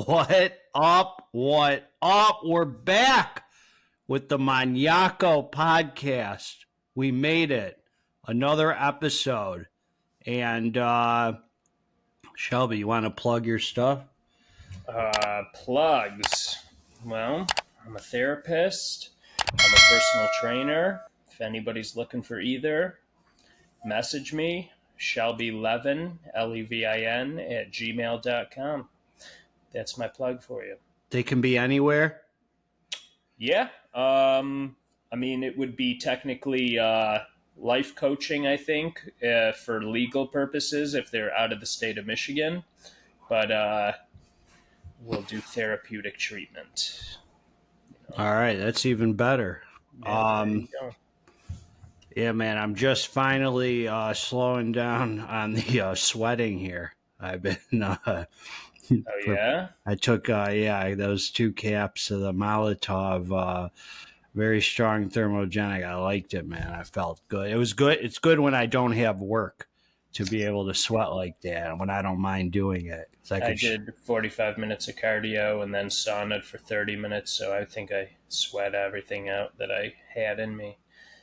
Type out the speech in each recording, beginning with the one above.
What up? What up? We're back with the Maniaco podcast. We made it. Another episode. And Shelby, you want to plug your stuff? Plugs. Well, I'm a therapist. I'm a personal trainer. If anybody's looking for either, message me, Shelby11, Levin, at gmail.com. That's my plug for you. They can be anywhere? Yeah. I mean, it would be technically life coaching, I think, for legal purposes if they're out of the state of Michigan. But we'll do therapeutic treatment. All right, that's even better. Yeah, man, I'm just finally slowing down on the sweating here. I've been... Oh, yeah? I took, those 2 caps of the Molotov, very strong thermogenic. I liked it, man. I felt good. It was good. It's good when I don't have work to be able to sweat like that and when I don't mind doing it. I did 45 minutes of cardio and then saunaed for 30 minutes, so I think I sweat everything out that I had in me.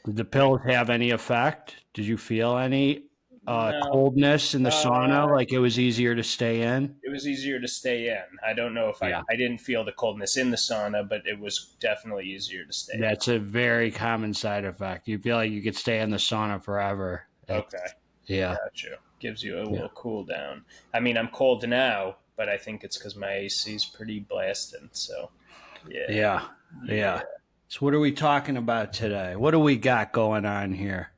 Did the pills have any effect? Did you feel any coldness in the sauna? Like it was easier to stay in? It was easier to stay in. I don't know if I didn't feel the coldness in the sauna, but it was definitely easier to stay in. That's a very common side effect. You feel like you could stay in the sauna forever. Okay. Yeah. Gotcha. Gives you a little cool down. I mean, I'm cold now, but I think it's because my AC is pretty blasting. So, yeah. So what are we talking about today? What do we got going on here?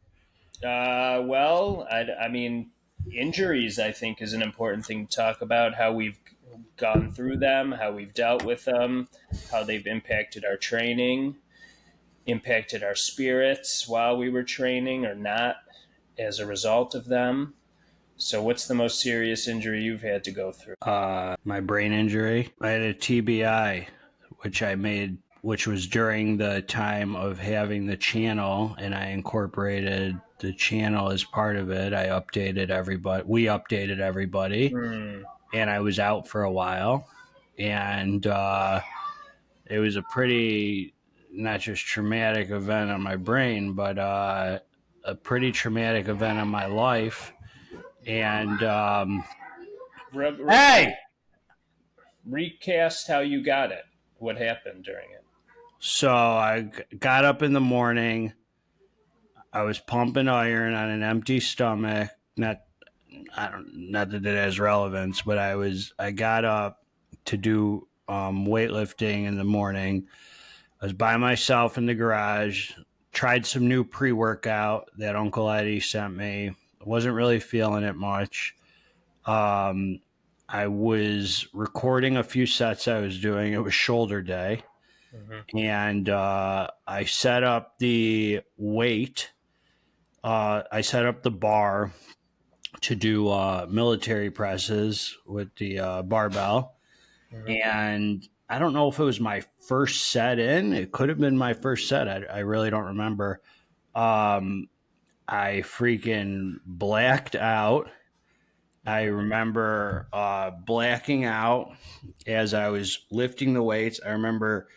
Well, I mean, injuries, I think, is an important thing to talk about, how we've gone through them, how we've dealt with them, how they've impacted our training, impacted our spirits while we were training or not as a result of them. So what's the most serious injury you've had to go through? My brain injury. I had a TBI, which was during the time of having the channel, and I incorporated the channel as part of it. I updated everybody. We updated everybody, and I was out for a while. And it was a pretty, not just traumatic event on my brain, but a pretty traumatic event in my life. And hey, recast how you got it. What happened during it? So I got up in the morning. I was pumping iron on an empty stomach. Not that it has relevance, but I got up to do weightlifting in the morning. I was by myself in the garage. Tried some new pre-workout that Uncle Eddie sent me. Wasn't really feeling it much. I was recording a few sets I was doing. It was shoulder day. Mm-hmm. And I set up the weight. I set up the bar to do military presses with the barbell. Mm-hmm. And I don't know if it was my first set in. It could have been my first set. I really don't remember. I freaking blacked out. I remember blacking out as I was lifting the weights. I remember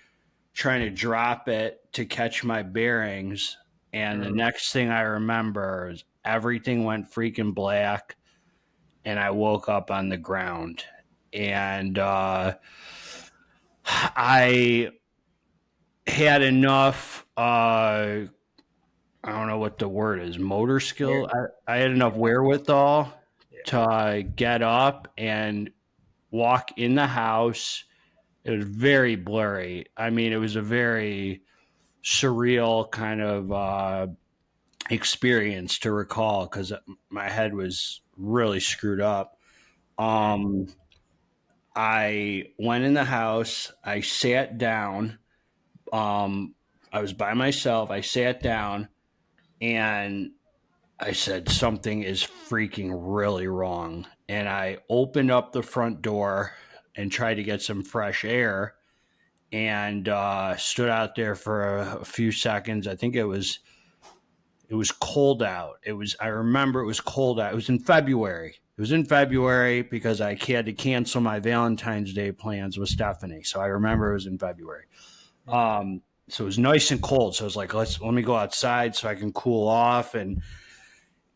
trying to drop it to catch my bearings. And the next thing I remember is everything went freaking black. And I woke up on the ground. And I had enough... I don't know what the word is, motor skill. I had enough wherewithal to get up and walk in the house. It was very blurry. I mean, it was a very surreal kind of experience to recall because my head was really screwed up. I went in the house. I sat down. I was by myself. I sat down. And I said, something is freaking really wrong. And I opened up the front door and tried to get some fresh air and stood out there for a few seconds. I think it was cold out. I remember it was cold out. It was in February. It was in February because I had to cancel my Valentine's Day plans with Stephanie. So I remember it was in February. So it was nice and cold. So I was like, let me go outside so I can cool off. And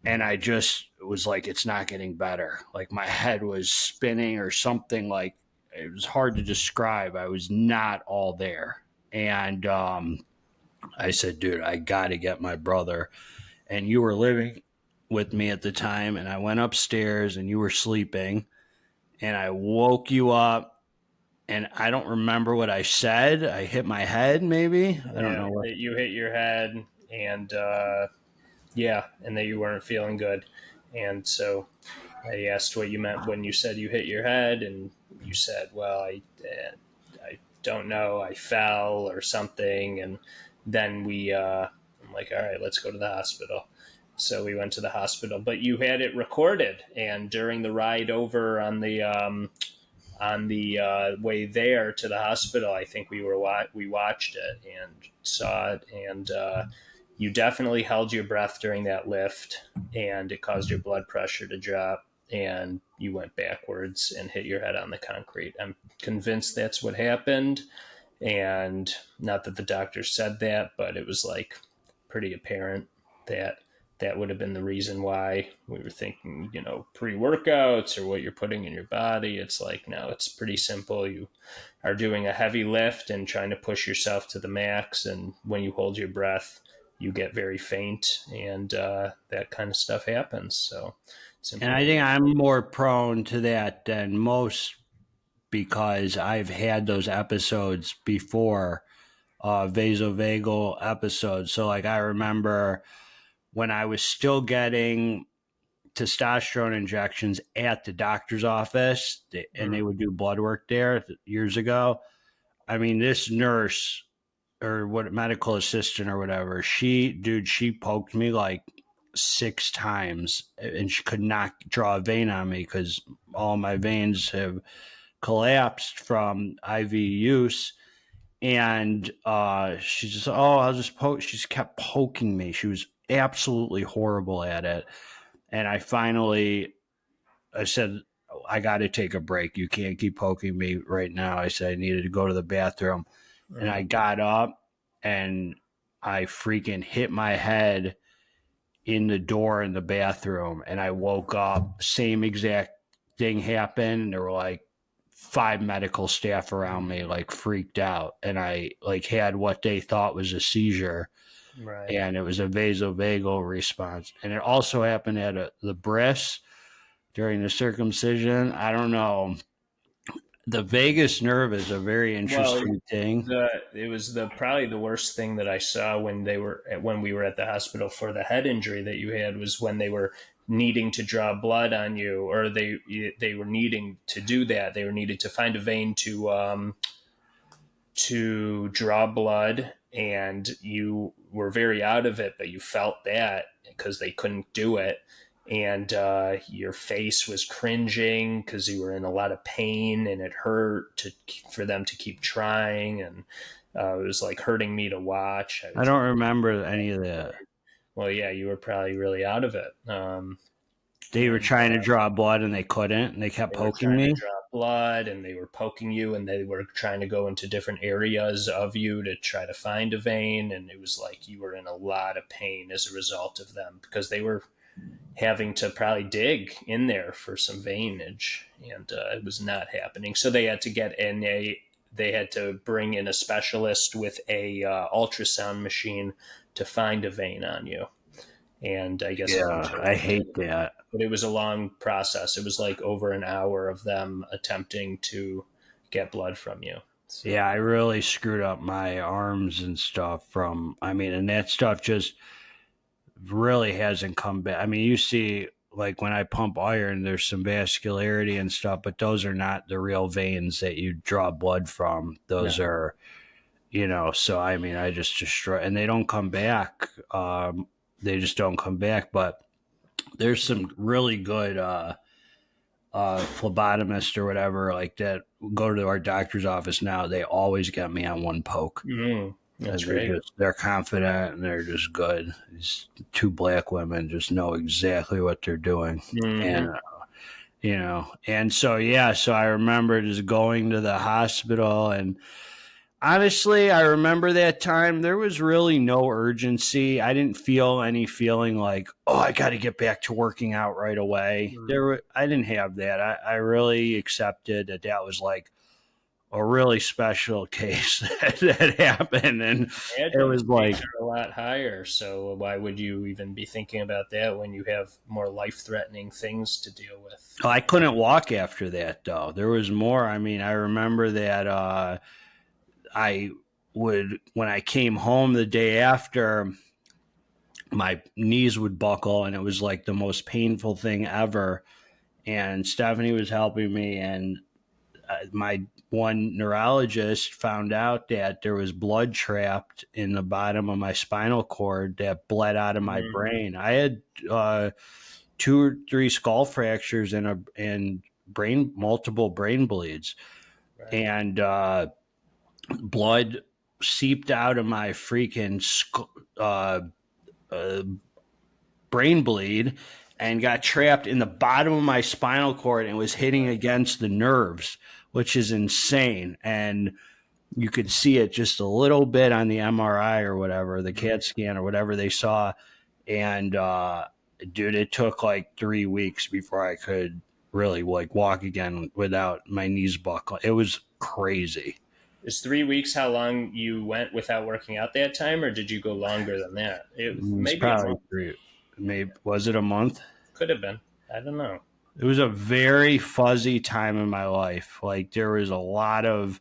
I just was like, it's not getting better. Like my head was spinning or something. Like it was hard to describe. I was not all there. And I said, dude, I got to get my brother. And you were living with me at the time. And I went upstairs and you were sleeping. And I woke you up. And I don't remember what I said. I hit my head, maybe. I don't know what. You hit your head, and and that you weren't feeling good. And so I asked what you meant when you said you hit your head, and you said, "Well, I don't know. I fell or something." And then I'm like, "All right, let's go to the hospital." So we went to the hospital, but you had it recorded, and during the ride over on the way there to the hospital, I think we watched it and saw it, and you definitely held your breath during that lift, and it caused your blood pressure to drop, and you went backwards and hit your head on the concrete. I'm convinced that's what happened, and not that the doctor said that, but it was like pretty apparent that would have been the reason why. We were thinking, pre-workouts or what you're putting in your body. It's like, no, it's pretty simple. You are doing a heavy lift and trying to push yourself to the max. And when you hold your breath, you get very faint, and that kind of stuff happens. So, and I think I'm more prone to that than most because I've had those episodes before, vasovagal episodes. So like I remember when I was still getting testosterone injections at the doctor's office, and they would do blood work there years ago. I mean, this nurse or medical assistant or whatever, she poked me like 6 times, and she could not draw a vein on me because all my veins have collapsed from IV use. And she just, I'll just poke. She just kept poking me. She was absolutely horrible at it. And I said, I got to take a break. You can't keep poking me right now. I said I needed to go to the bathroom. And I got up and I freaking hit my head in the door in the bathroom. And I woke up, same exact thing happened. There were like 5 medical staff around me, like freaked out. And I like had what they thought was a seizure. Right. And it was a vasovagal response. And it also happened at the breast during the circumcision. I don't know. The vagus nerve is a very interesting thing. It was probably the worst thing that I saw when we were at the hospital for the head injury that you had, was when they were needing to draw blood on you, or they were needing to do that. They were needed to find a vein to draw blood, and you were very out of it, but you felt that because they couldn't do it. And your face was cringing because you were in a lot of pain, and it hurt for them to keep trying, and it was like hurting me to watch. I don't remember any of that. Well, yeah, you were probably really out of it. They were trying to draw blood and they couldn't, and they kept poking me. Draw blood, and they were poking you, and they were trying to go into different areas of you to try to find a vein, and it was like you were in a lot of pain as a result of them, because they were having to probably dig in there for some veinage, and it was not happening. So they had to bring in a specialist with a ultrasound machine to find a vein on you. And I guess I hate that. But it was a long process. It was like over an hour of them attempting to get blood from you. So. Yeah, I really screwed up my arms and stuff and that stuff just really hasn't come back. I mean, you see, like when I pump iron, there's some vascularity and stuff, but those are not the real veins that you draw blood from. Those are, so I mean, I just destroy, and they don't come back. They just don't come back. But there's some really good phlebotomists or whatever like that go to our doctor's office now. They always get me on one poke. That's great. They're confident and they're just good. These 2 black women just know exactly what they're doing. And And so, so I remember just going to the hospital, and honestly, I remember that time there was really no urgency. I didn't feel any feeling like, oh, I got to get back to working out right away. I didn't have that. I really accepted that was like a really special case that happened, and it was like a lot higher. So why would you even be thinking about that when you have more life-threatening things to deal with? I couldn't walk after that, though. There was more. I mean, I remember that when I came home the day after, my knees would buckle, and it was like the most painful thing ever. And Stephanie was helping me, and my one neurologist found out that there was blood trapped in the bottom of my spinal cord that bled out of my brain. I had 2 or 3 skull fractures and multiple brain bleeds, and blood seeped out of my freaking brain bleed and got trapped in the bottom of my spinal cord and was hitting against the nerves, which is insane. And you could see it just a little bit on the MRI or whatever, the CAT scan or whatever they saw. And dude, it took like 3 weeks before I could really like walk again without my knees buckling. It was crazy. Is 3 weeks how long you went without working out that time, or did you go longer than that? Maybe probably 3. Maybe was it a month? Could have been. I don't know. It was a very fuzzy time in my life. Like there was a lot of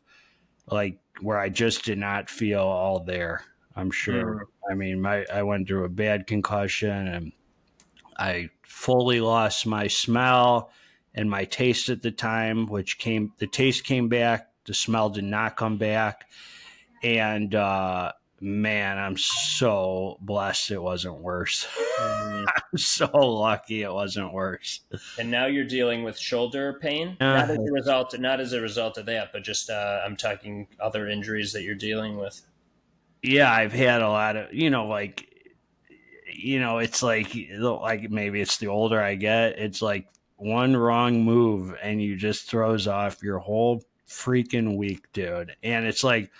like where I just did not feel all there. I'm sure. I mean, I went through a bad concussion, and I fully lost my smell and my taste at the time, the taste came back, the smell did not come back. And man, I'm so blessed it wasn't worse. I'm so lucky it wasn't worse. And now you're dealing with shoulder pain, not as a result of that, but just I'm talking other injuries that you're dealing with. Yeah, I've had a lot of, it's like maybe it's the older I get, it's like one wrong move and you just throws off your whole freaking week, dude. And it's like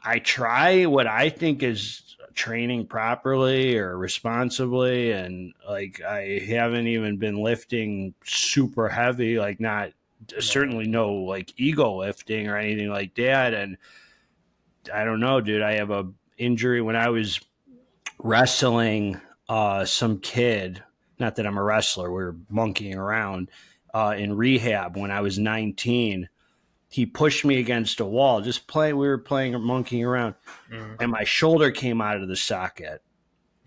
I try what I think is training properly or responsibly, and like I haven't even been lifting super heavy, like not certainly no like ego lifting or anything like that. And I don't know, dude, I have a injury when I was wrestling some kid, not that I'm a wrestler, we were monkeying around in rehab when I was 19. He pushed me against a wall. We were playing or monkeying around, and my shoulder came out of the socket.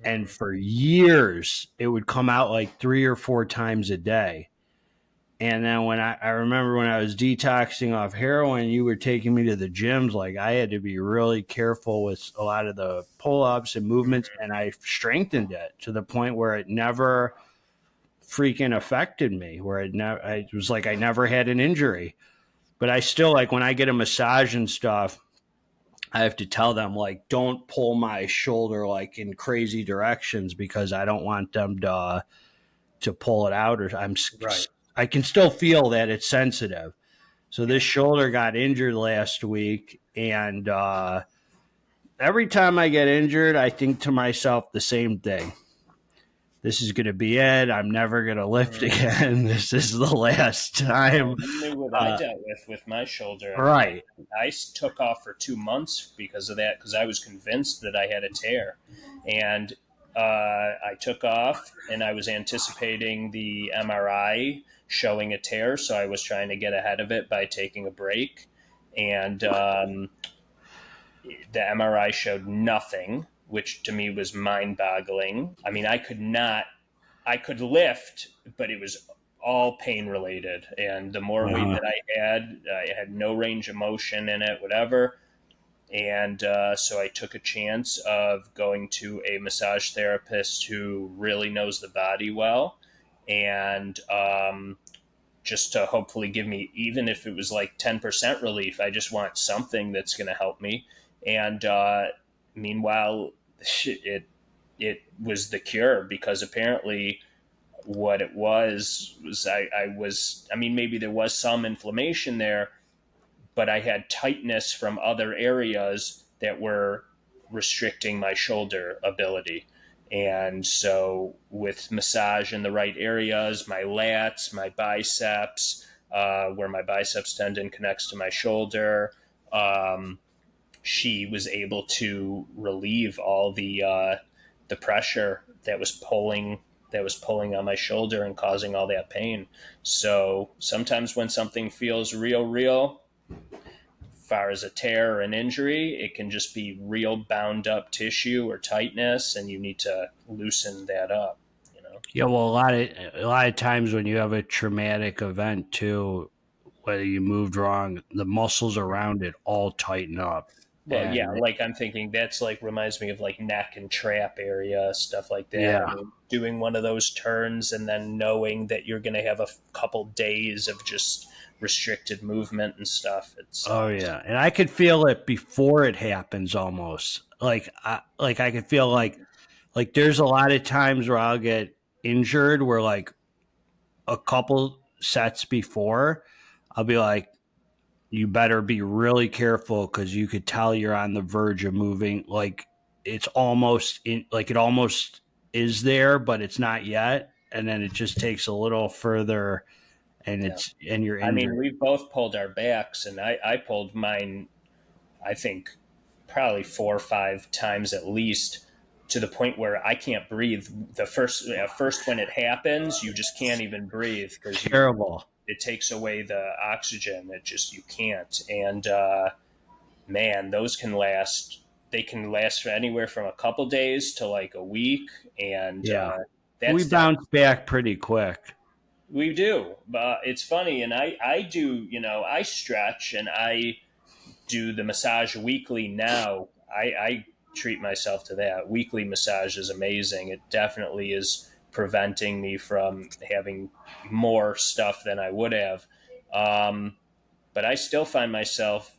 And for years, it would come out like 3 or 4 times a day. And then when I remember when I was detoxing off heroin, you were taking me to the gyms. Like I had to be really careful with a lot of the pull-ups and movements, and I strengthened it to the point where it never freaking affected me, where it was like I never had an injury. But I still, like, when I get a massage and stuff, I have to tell them, like, don't pull my shoulder, like, in crazy directions because I don't want them to pull it out. Or I can still feel that it's sensitive. So this shoulder got injured last week, and every time I get injured, I think to myself the same thing. This is going to be it. I'm never going to lift again. This is the last time. You knew what I dealt with my shoulder. Right. I took off for 2 months because of that, because I was convinced that I had a tear. And I took off, and I was anticipating the MRI showing a tear, so I was trying to get ahead of it by taking a break. And the MRI showed nothing, which to me was mind-boggling. I mean, I could lift, but it was all pain-related. And the more weight that I had no range of motion in it, whatever. And so I took a chance of going to a massage therapist who really knows the body well, and just to hopefully give me, even if it was like 10% relief, I just want something that's going to help me. And meanwhile, it was the cure, because apparently what it was I mean, maybe there was some inflammation there, but I had tightness from other areas that were restricting my shoulder ability. And so, with massage in the right areas, my lats, my biceps, where my biceps tendon connects to my shoulder, she was able to relieve all the pressure that was pulling on my shoulder and causing all that pain. So sometimes when something feels real, far as a tear or an injury, it can just be real bound up tissue or tightness, and you need to loosen that up. Yeah, well, a lot of times when you have a traumatic event too, whether you moved wrong, the muscles around it all tighten up. Well, yeah, like I'm thinking that's like reminds me of like neck and trap area, stuff like that. Yeah. I mean, doing one of those turns and then knowing that you're going to have a couple days of just restricted movement and stuff. Oh yeah, and I could feel it before it happens almost. Like I could feel like there's a lot of times where I'll get injured where like a couple sets before I'll be like, you better be really careful because you could tell you're on the verge of moving. Like it's almost like it almost is there, but it's not yet. And then it just takes a little further and and you're injured. I mean, we both pulled our backs, and I pulled mine, I think probably 4 or 5 times at least, to the point where I can't breathe. The first when it happens, you just can't even breathe because terrible. It takes away the oxygen. It just, you can't. And man, those can last. They can last for anywhere from a couple days to like a week. And we bounce back pretty quick. We do. But it's funny. And I do, I stretch and I do the massage weekly now. I treat myself to that. Weekly massage is amazing. It definitely is preventing me from having more stuff than I would have. But I still find myself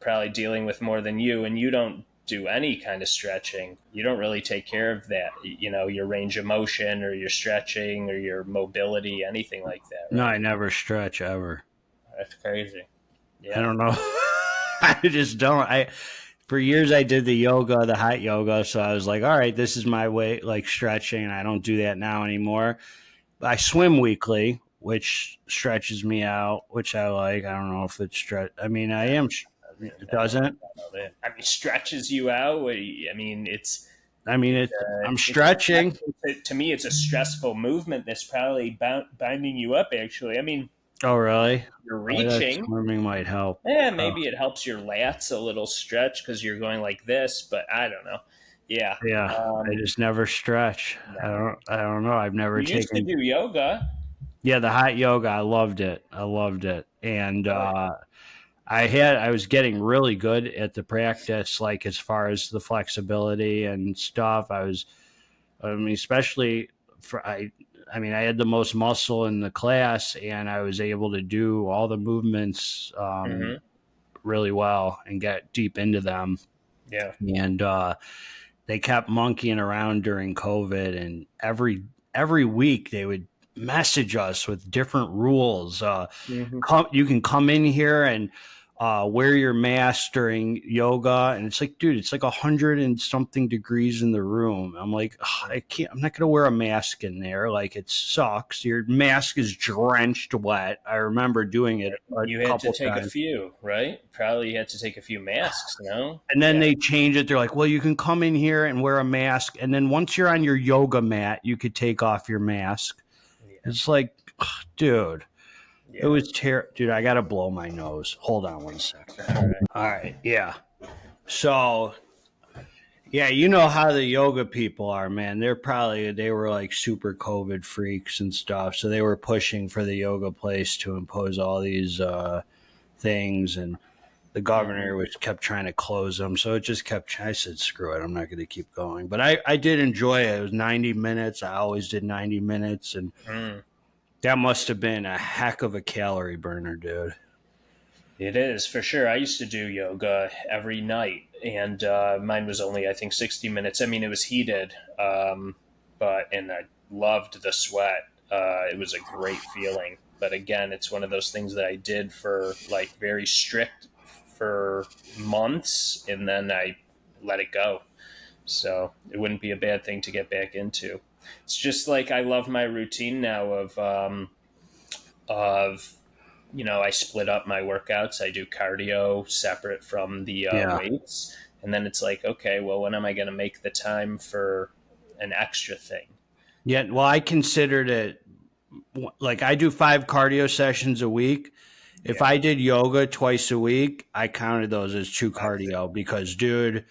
probably dealing with more than you, and you don't do any kind of stretching. You don't really take care of that, your range of motion or your stretching or your mobility, anything like that. Right? No, I never stretch ever. That's crazy. Yeah. I don't know. I just don't. For years I did the yoga, the hot yoga. So I was like, all right, this is my way, like stretching. And I don't do that now anymore. I swim weekly, which stretches me out, which I like. I don't know if it's stretch. I mean, I am. It doesn't. I mean, stretches you out. I mean, I'm stretching. To me, it's a stressful movement that's probably binding you up, actually. I mean, oh, really? You're reaching. Swimming might help. Yeah, maybe it helps your lats a little stretch because you're going like this, but I don't know. Yeah. Yeah. I just never stretch. No. I don't know. I've never taken. Used to do yoga. Yeah, the hot yoga. I loved it. And I was getting really good at the practice, like as far as the flexibility and stuff. Especially I had the most muscle in the class, and I was able to do all the movements really well and get deep into them. Yeah. And they kept monkeying around during COVID, and every week they would message us with different rules. You can come in here and wear your mask during yoga, and it's like, dude, it's like 100 and something degrees in the room. I'm like, I'm not gonna wear a mask in there. Like, it sucks. Your mask is drenched wet. I remember doing it. You had to take a few, right? Probably you had to take a few masks, no? And then they change it. They're like, well, you can come in here and wear a mask, and then once you're on your yoga mat, you could take off your mask. Yeah. It's like, dude. Yeah. It was dude, I gotta blow my nose. Hold on one second. All right. Yeah. So, yeah, you know how the yoga people are, man. They were like super COVID freaks and stuff. So they were pushing for the yoga place to impose all these things, and the governor kept trying to close them. So it just I said, screw it. I'm not going to keep going. But I did enjoy it. It was 90 minutes. I always did 90 minutes. And that must have been a heck of a calorie burner, dude. It is, for sure. I used to do yoga every night, and mine was only, I think, 60 minutes. I mean, it was heated, but and I loved the sweat. It was a great feeling. But again, it's one of those things that I did for like very strict for months, and then I let it go. So it wouldn't be a bad thing to get back into. It's just like I love my routine now of I split up my workouts. I do cardio separate from the weights, and then it's like, okay, well, when am I going to make the time for an extra thing? Yeah, well, I considered it like I do 5 cardio sessions a week. If I did yoga twice a week, I counted those as 2 cardio because, dude.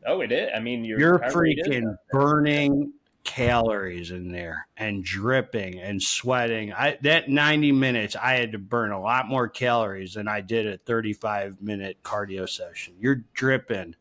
Oh, it is. I mean, you're freaking burning calories in there and dripping and sweating. That 90 minutes, I had to burn a lot more calories than I did a 35-minute cardio session. You're dripping.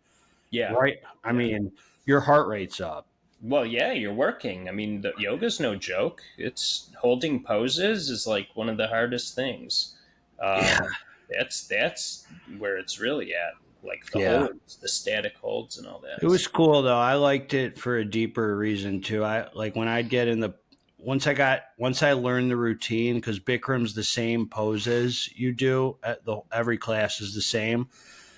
Yeah. Right. I mean, your heart rate's up. Well, yeah, you're working. I mean, the yoga's no joke. It's holding poses is like one of the hardest things. That's where it's really at. Like the holds, the static holds and all that. It was cool though. I liked it for a deeper reason too. I like when I'd get in the once I learned the routine, because Bikram's the same poses you do at every class is the same.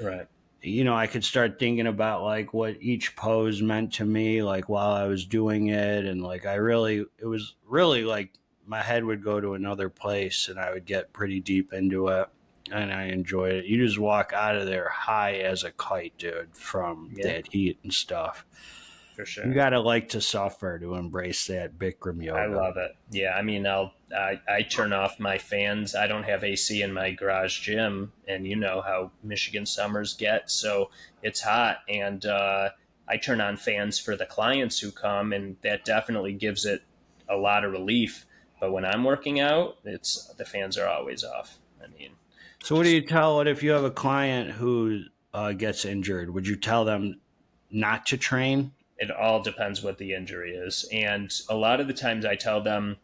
Right. I could start thinking about like what each pose meant to me, like while I was doing it. And like, it was really like my head would go to another place and I would get pretty deep into it. And I enjoyed it. You just walk out of there high as a kite, dude, from that heat and stuff. For sure. You got to like to suffer to embrace that Bikram yoga. I love it. Yeah, I mean, I turn off my fans. I don't have AC in my garage gym, and you know how Michigan summers get, so it's hot. And I turn on fans for the clients who come, and that definitely gives it a lot of relief. But when I'm working out, the fans are always off. I mean, so what do you tell? What if you have a client who gets injured? Would you tell them not to train? It all depends what the injury is. And a lot of the times I tell them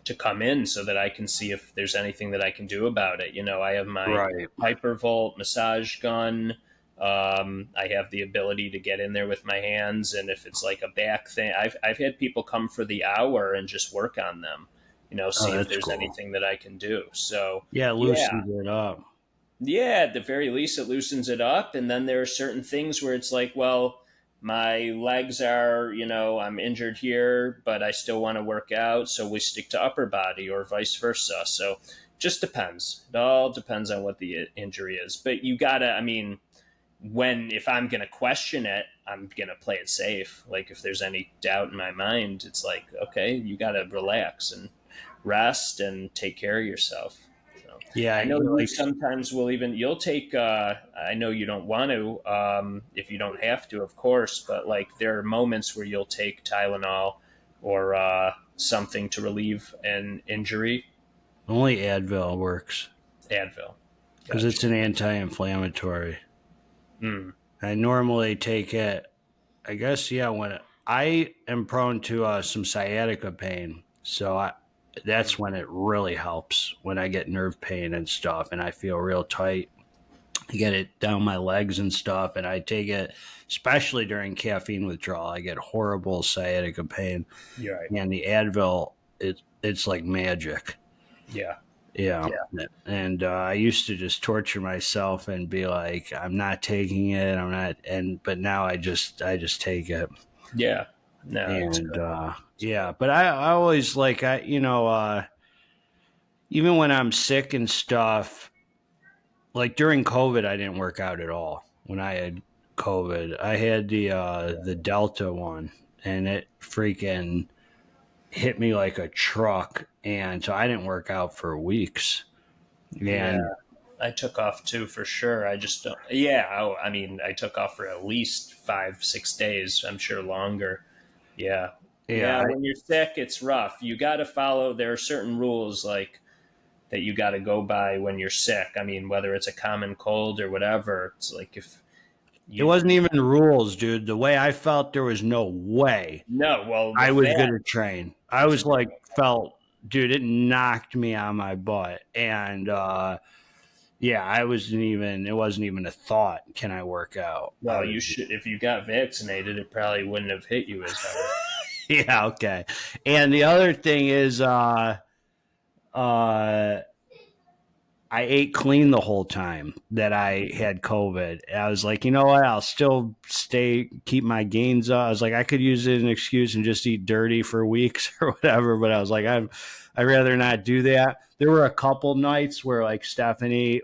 to come in so that I can see if there's anything that I can do about it. I have my Hypervolt massage gun. I have the ability to get in there with my hands. And if it's like a back thing, I've had people come for the hour and just work on them, see if there's anything that I can do. So loosens it up. Yeah, at the very least, it loosens it up. And then there are certain things where it's like, well, my legs are, I'm injured here, but I still want to work out. So we stick to upper body or vice versa. So just depends. It all depends on what the injury is. But you gotta, if I'm going to question it, I'm going to play it safe. Like if there's any doubt in my mind, it's like, okay, you got to relax and rest and take care of yourself. Yeah, I know you sometimes you'll take, I know you don't want to, if you don't have to, of course, but like there are moments where you'll take Tylenol or something to relieve an injury. Only Advil works. Advil. Because it's an anti-inflammatory. I normally take it, I guess, when I am prone to some sciatica pain. So that's when it really helps, when I get nerve pain and stuff and I feel real tight. I get it down my legs and stuff, and I take it, especially during caffeine withdrawal. I get horrible sciatica pain. You're right. And the Advil, it's like magic. Yeah. And I used to just torture myself and be like, I'm not taking it. But now I just take it. Yeah. No. And but I always like, even when I'm sick and stuff, like during COVID, I didn't work out at all. When I had COVID, I had the Delta one, and it freaking hit me like a truck. And so I didn't work out for weeks. And I took off too, for sure. I just don't. Yeah. I took off for at least 5-6 days. I'm sure longer. Yeah. When you're sick, it's rough. You got to follow. There are certain rules like that you got to go by when you're sick. Whether it's a common cold or whatever, it's like it wasn't even rules, dude. The way I felt, there was no way. No, well, I was going to train. I was like, dude, it knocked me on my butt. And, it wasn't even a thought. Can I work out? Well, you should, if you got vaccinated, it probably wouldn't have hit you as hard. Yeah, okay. And the other thing is, I ate clean the whole time that I had COVID. I was like, you know what? I'll still keep my gains up. I was like, I could use it as an excuse and just eat dirty for weeks or whatever. But I was like, I'd rather not do that. There were a couple nights where like Stephanie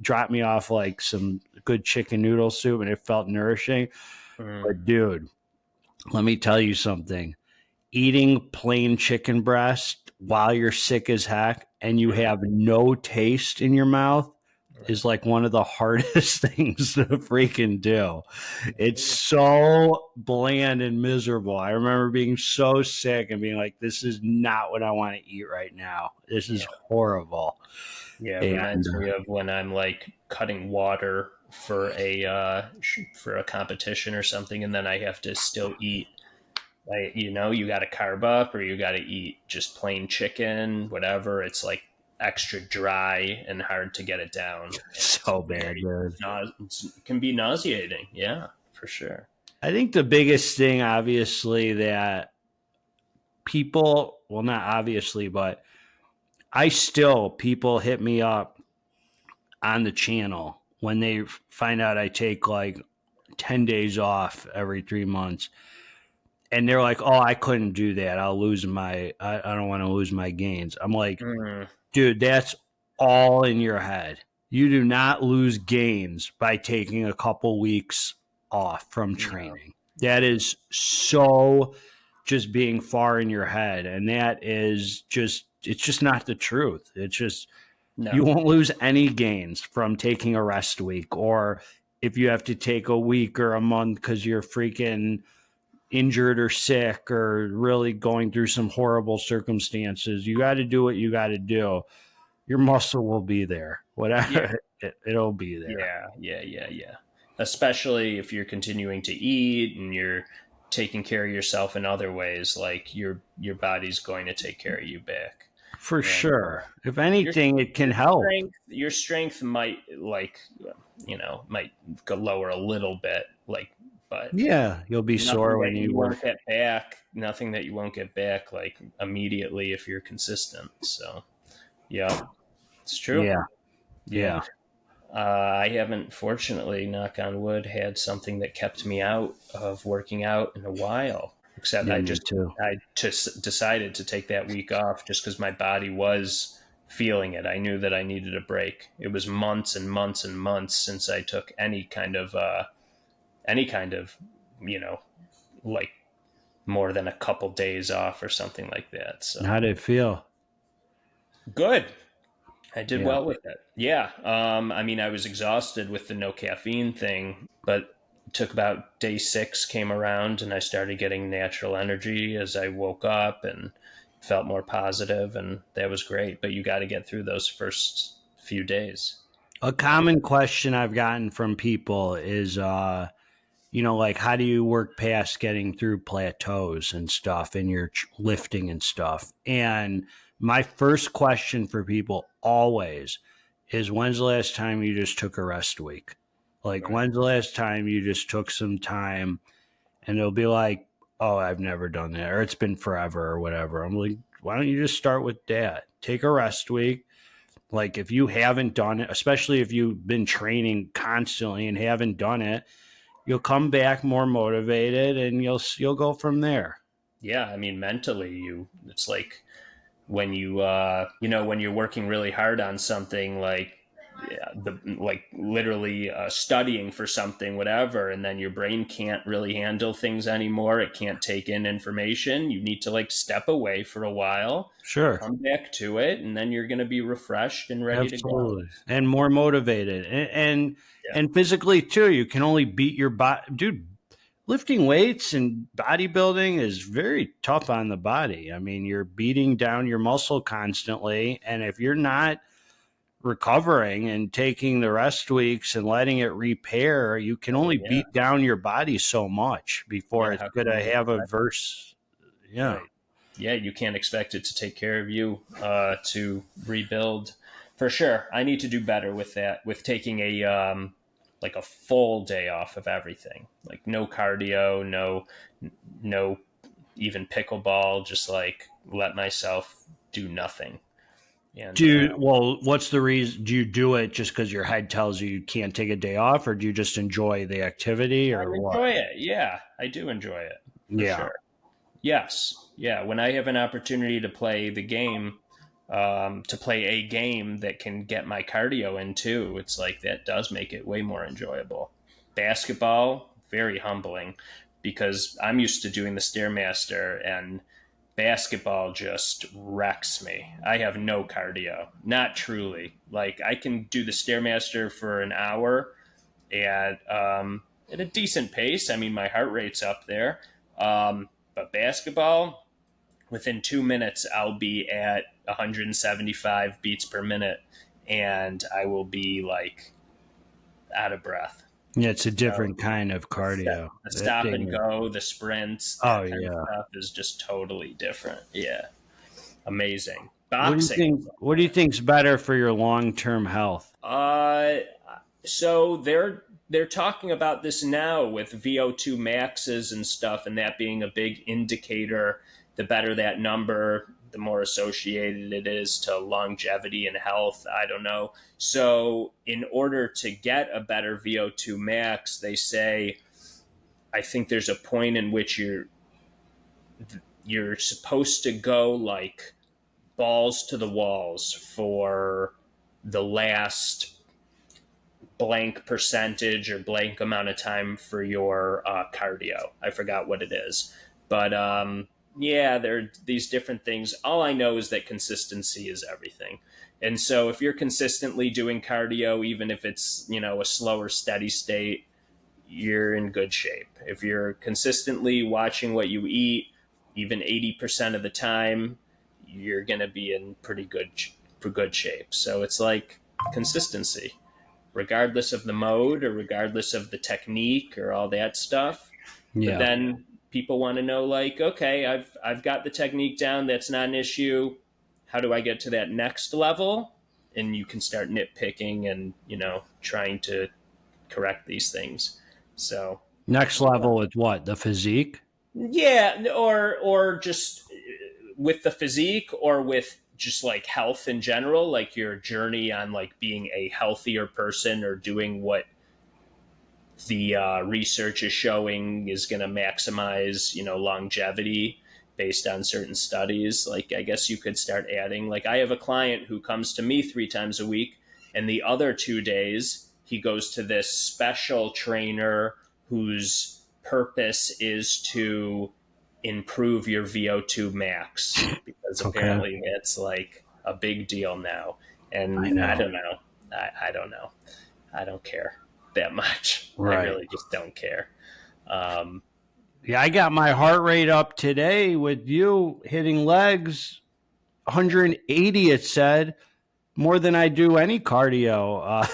dropped me off like some good chicken noodle soup and it felt nourishing. But dude, let me tell you something. Eating plain chicken breast while you're sick as heck and you have no taste in your mouth is like one of the hardest things to freaking do. It's so bland and miserable. I remember being so sick and being like, this is not what I want to eat right now. This is horrible. Yeah, it reminds me of when I'm like cutting water for a competition or something, and then I have to still eat. You got to carb up or you got to eat just plain chicken, whatever. It's like extra dry and hard to get it down. So bad, dude. It can be nauseating. Yeah, for sure. I think the biggest thing, obviously, that people, well, not obviously, but people hit me up on the channel when they find out I take like 10 days off every 3 months. And they're like, oh, I couldn't do that. I don't want to lose my gains. I'm like, dude, that's all in your head. You do not lose gains by taking a couple weeks off from training. No. That is so just being far in your head. And that is it's just not the truth. It's just, you won't lose any gains from taking a rest week, or if you have to take a week or a month because you're freaking injured or sick or really going through some horrible circumstances. You got to do what you got to do. Your muscle will be there. Whatever, it'll be there. Yeah. Especially if you're continuing to eat and you're taking care of yourself in other ways, like your body's going to take care of you back. For sure. If anything, it can help. Your strength might might go lower a little bit, but yeah, you'll be sore when you won't get back. Nothing that you won't get back like immediately if you're consistent. So, yeah, it's true. Yeah. I haven't, fortunately, knock on wood, had something that kept me out of working out in a while. Except I just decided to take that week off just because my body was feeling it. I knew that I needed a break. It was months and months and months since I took any kind of like more than a couple days off or something like that. So how did it feel? Good. I did well with it. Yeah. I mean, I was exhausted with the no caffeine thing, but it took about day 6 came around and I started getting natural energy as I woke up and felt more positive, and that was great. But you got to get through those first few days. A common question I've gotten from people is, like, how do you work past getting through plateaus and stuff in your lifting and stuff? And my first question for people always is, when's the last time you just took a rest week? Like, when's the last time you just took some time? And they'll be like, oh, I've never done that, or it's been forever or whatever. I'm like, why don't you just start with that? Take a rest week. Like, if you haven't done it, especially if you've been training constantly and haven't done it, you'll come back more motivated and you'll go from there. Yeah. I mean, mentally, it's like when you, when you're working really hard on something, like literally studying for something, whatever, and then your brain can't really handle things anymore. It can't take in information. You need to like step away for a while. Sure. Come back to it, and then you're going to be refreshed and ready to go. And more motivated. And physically too, you can only beat your body. Dude, lifting weights and bodybuilding is very tough on the body. I mean, you're beating down your muscle constantly, and if you're not recovering and taking the rest weeks and letting it repair, you can only beat down your body so much before it's going to have a verse. Yeah. Right. Yeah. You can't expect it to take care of you to rebuild. For sure. I need to do better with that, with taking a full day off of everything, like no cardio, no even pickleball, just like let myself do nothing. And what's the reason? Do you do it just because your head tells you can't take a day off, or do you just enjoy the activity, or I what? enjoy it. Yeah, I do enjoy it for Yeah. sure. Yes. Yeah. When I have an opportunity to play the game, to play a game that can get my cardio in too, it's like that does make it way more enjoyable. Basketball, very humbling because I'm used to doing the Stairmaster and basketball just wrecks me. I have no cardio, not truly. Like I can do the Stairmaster for an hour at a decent pace. I mean, my heart rate's up there. But basketball, within 2 minutes, I'll be at 175 beats per minute, and I will be like out of breath. Yeah, it's a different kind of cardio. The stop and go, the sprints, Oh, that kind yeah. of stuff is just totally different. Yeah, amazing. What do you think's better for your long-term health? So they're talking about this now with VO2 maxes and stuff, and that being a big indicator. The better that number, the more associated it is to longevity and health. I don't know. So in order to get a better VO2 max, they say, I think there's a point in which you're supposed to go like balls to the walls for the last blank percentage or blank amount of time for your cardio. I forgot what it is. But yeah, there are these different things. All I know is that consistency is everything. And so if you're consistently doing cardio, even if it's, a slower, steady state, you're in good shape. If you're consistently watching what you eat, even 80% of the time, you're going to be in pretty good shape. So it's like consistency, regardless of the mode or regardless of the technique or all that stuff. Yeah. But then people want to know, like, okay, I've got the technique down. That's not an issue. How do I get to that next level? And you can start nitpicking and, trying to correct these things. So next level with what? The physique? Yeah, or just with the physique or with just like health in general, like your journey on like being a healthier person or doing what the research is showing is going to maximize, longevity based on certain studies. Like, I guess you could start adding, like, I have a client who comes to me 3 times a week, and the other 2 days he goes to this special trainer whose purpose is to improve your VO2 max, because apparently it's like a big deal now. And I don't know. I don't know. I don't care that much. Right. I really just don't care. Yeah, I got my heart rate up today with you hitting legs, 180, it said, more than I do any cardio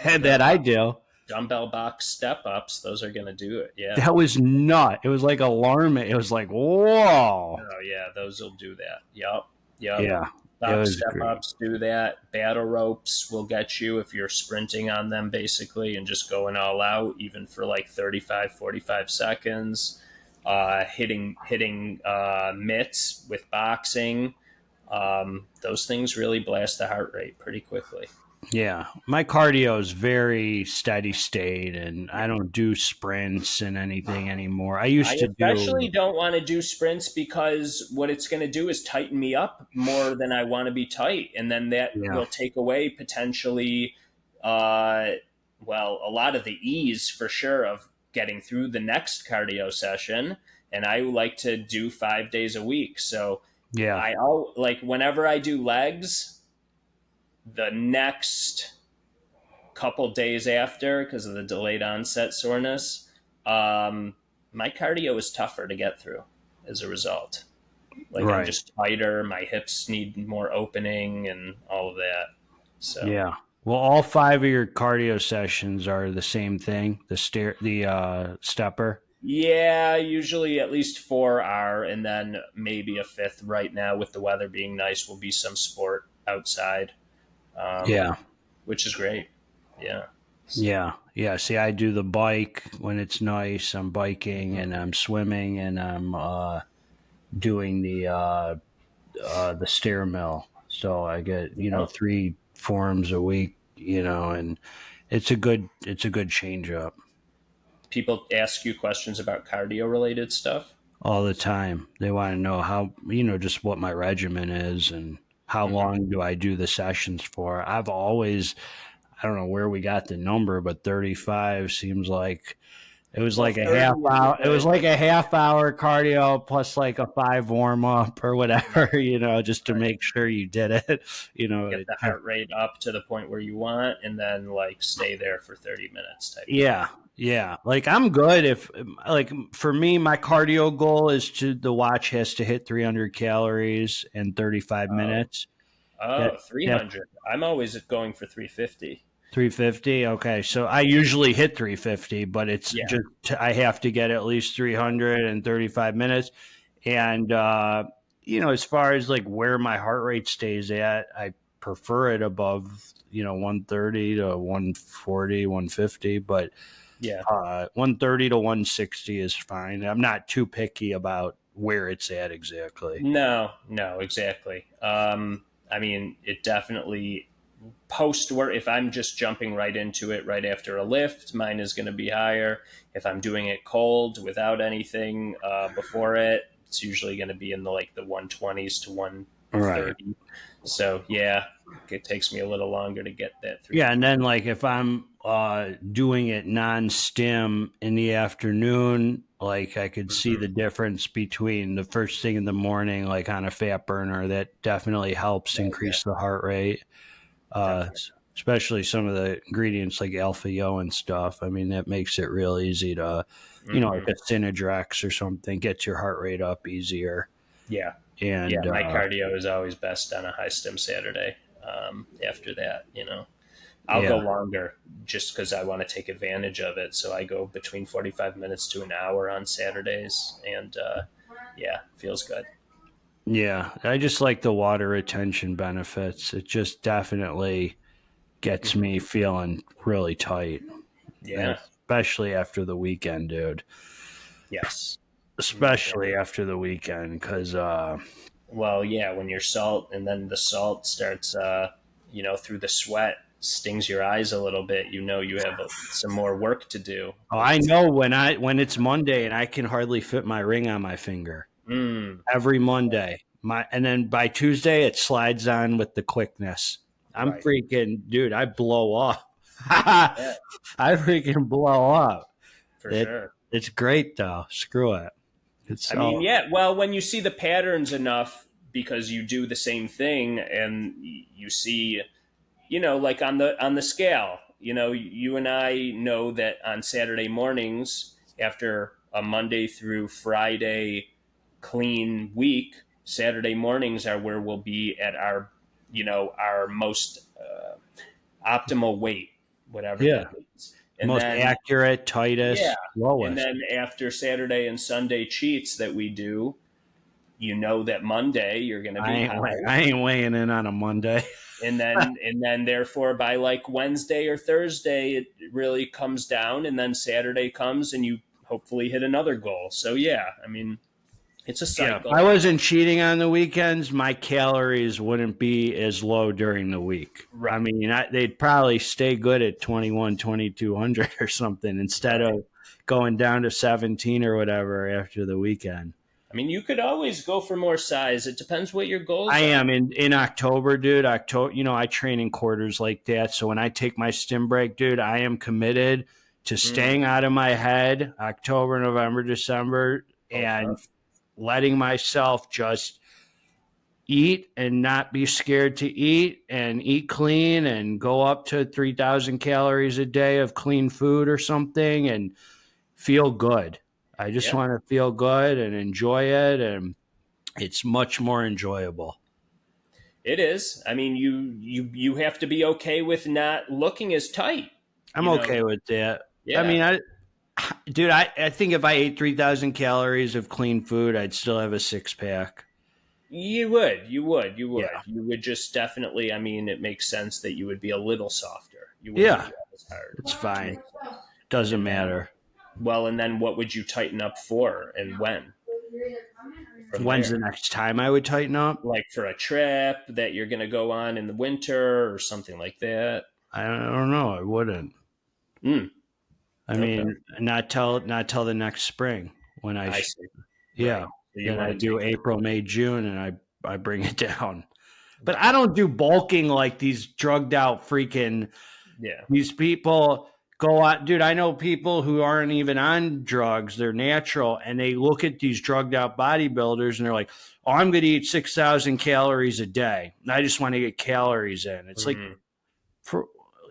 that I do. Dumbbell box step-ups, those are going to do it, yeah. That was nuts. It was like alarming. It was like, whoa. Oh, yeah, those will do that. Yep. Yeah. Box step-ups do that. Battle ropes will get you if you're sprinting on them, basically, and just going all out, even for like 35, 45 seconds. Hitting mitts with boxing. Those things really blast the heart rate pretty quickly. Yeah, my cardio is very steady state, and I don't do sprints and anything anymore. I especially don't want to do sprints because what it's going to do is tighten me up more than I want to be tight, and then that will take away potentially, a lot of the ease for sure of getting through the next cardio session. And I like to do 5 days a week, so I'll like whenever I do legs. The next couple days after, because of the delayed onset soreness, my cardio is tougher to get through as a result. Like I'm just tighter, my hips need more opening and all of that. So yeah. Well, all 5 of your cardio sessions are the same thing, the stepper? Yeah, usually at least 4 are, and then maybe a 5th right now with the weather being nice will be some sport outside. Which is great. Yeah. Yeah. See, I do the bike when it's nice. I'm biking and I'm swimming and I'm doing the stair mill. So I get 3 forms a week, and it's a good change up. People ask you questions about cardio related stuff All the time. They want to know how, just what my regimen is and how long do I do the sessions for. I've always, I don't know where we got the number, but 35 seems like it was like a half hour. It was like a half hour cardio plus like a 5 warm up or whatever, just to make sure you did it. Get the heart rate up to the point where you want, and then like stay there for 30 minutes type. Yeah. Like I'm good if, like, for me, my cardio goal is the watch has to hit 300 calories in 35 minutes. 300. I'm always going for 350. 350. Okay. So I usually hit 350, but it's just, I have to get at least 300 in 35 minutes. And, as far as like where my heart rate stays at, I prefer it above, 130 to 140, 150, but 130 to 160 is fine. I'm not too picky about where it's at exactly. No, exactly. I mean, it definitely post work, if I'm just jumping right into it right after a lift, mine is going to be higher. If I'm doing it cold without anything before it, it's usually going to be in the 120s to 130. Right. So it takes me a little longer to get that through. Yeah, and then like if I'm doing it non-stim in the afternoon, like I could see the difference between the first thing in the morning, like on a fat burner, that definitely helps increase the heart rate. Especially some of the ingredients like alpha yo and stuff. I mean, that makes it real easy to, like a Synodrex or something, gets your heart rate up easier. Yeah. And my cardio is always best on a high stim Saturday. After that, I'll go longer just because I want to take advantage of it. So I go between 45 minutes to an hour on Saturdays, and feels good. Yeah, I just like the water retention benefits. It just definitely gets me feeling really tight. Yeah. Especially after the weekend, dude. Yes. Especially after the weekend, because... when you're salt, and then the salt starts, through the sweat, stings your eyes a little bit, you have some more work to do. Oh, I know when it's Monday and I can hardly fit my ring on my finger. Every Monday. And then by Tuesday it slides on with the quickness. I'm freaking, dude, I blow up. I freaking blow up. For sure. It's great though. Screw it. When you see the patterns enough, because you do the same thing and you see, like on the scale, you and I know that on Saturday mornings after a Monday through Friday clean week, Saturday mornings are where we'll be at our most optimal weight, whatever that means. And most accurate, tightest, lowest. And then after Saturday and Sunday cheats that we do, that Monday you're going to be I ain't weighing in on a Monday. and then therefore by like Wednesday or Thursday it really comes down, and then Saturday comes and you hopefully hit another goal. So I mean, it's a cycle. If I wasn't cheating on the weekends, my calories wouldn't be as low during the week. Right. I mean, they'd probably stay good at 2,200 or something instead of going down to 17 or whatever after the weekend. I mean, you could always go for more size. It depends what your goals are. I am in October, dude. I train in quarters like that. So when I take my stim break, dude, I am committed to staying out of my head October, November, December, and letting myself just eat and not be scared to eat and eat clean and go up to 3,000 calories a day of clean food or something and feel good. I just want to feel good and enjoy it, and it's much more enjoyable. It is. I mean, you have to be okay with not looking as tight. I'm okay with that. Yeah. I mean, I think if I ate 3,000 calories of clean food, I'd still have a 6-pack. You would. Yeah. You would just definitely, I mean, it makes sense that you would be a little softer. You wouldn't be as hard. It's fine. Doesn't matter. Well, and then what would you tighten up for and when? When's the next time I would tighten up? Like for a trip that you're going to go on in the winter or something like that? I don't know. I wouldn't. I mean, not till the next spring when I see. Yeah. Right. So then I do April, May, June, and I bring it down. But I don't do bulking like these drugged out freaking these people go out. Dude, I know people who aren't even on drugs. They're natural, and they look at these drugged out bodybuilders and they're like, oh, I'm going to eat 6,000 calories a day. And I just want to get calories in. It's like,